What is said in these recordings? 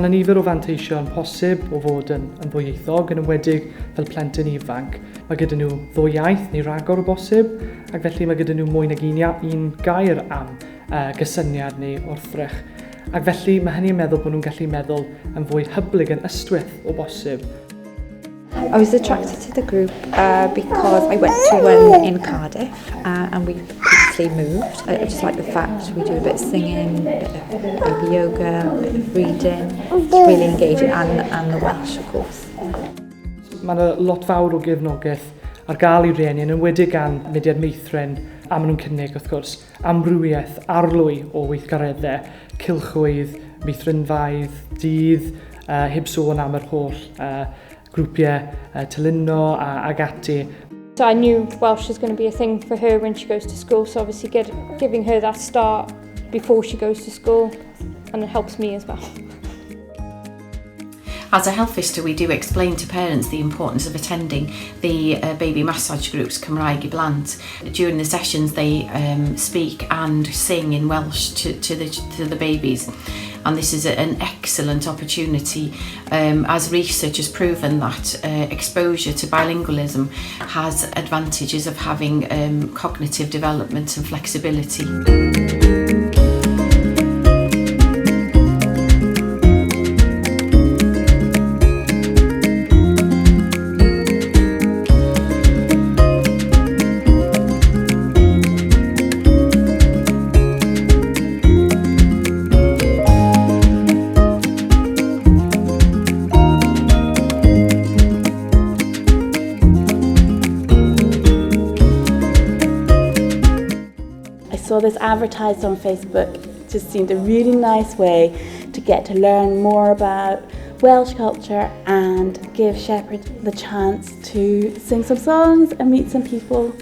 Mae yna nifer o fanteision posib o fod yn ddwyieithog, yn enwedig fel plentyn ifanc. Mae gyda nhw ddwy iaith neu ragor o bosib, ac felly mae gyda nhw mwy nag un gair am gysyniad neu wrthrych. Ac felly mae hynny'n meddwl bod nhw'n gallu meddwl yn fwy hyblyg yn ystwyth o bosib. I was attracted to the group because I went to one in Cardiff and we previously moved. I just like the fact we do a bit of singing, a bit of baby yoga, a bit of reading. It's really engaging, and the Welsh, of course. Mae yna lot fawr o gefnogaeth ar gael i rieni, yn enwedig gan mudiad meithrin, a maen nhw'n cynnig, wrth gwrs, amrywiaeth arlwy o weithgareddau, cylchwydd, meithrinfaidd, dydd, heb sôn am yr holl grwpiau tyluno ag ati. So I knew Welsh was going to be a thing for her when she goes to school, so obviously giving her that start before she goes to school, and it helps me as well. As a health visitor, we do explain to parents the importance of attending the baby massage groups, Cymraeg i Blant. During the sessions, they speak and sing in Welsh to the babies. And this is an excellent opportunity, as research has proven that exposure to bilingualism has advantages of having cognitive development and flexibility. I saw this advertised on Facebook. It just seemed a really nice way to get to learn more about Welsh culture and give Shepherd the chance to sing some songs and meet some people,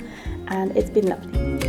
and it's been lovely.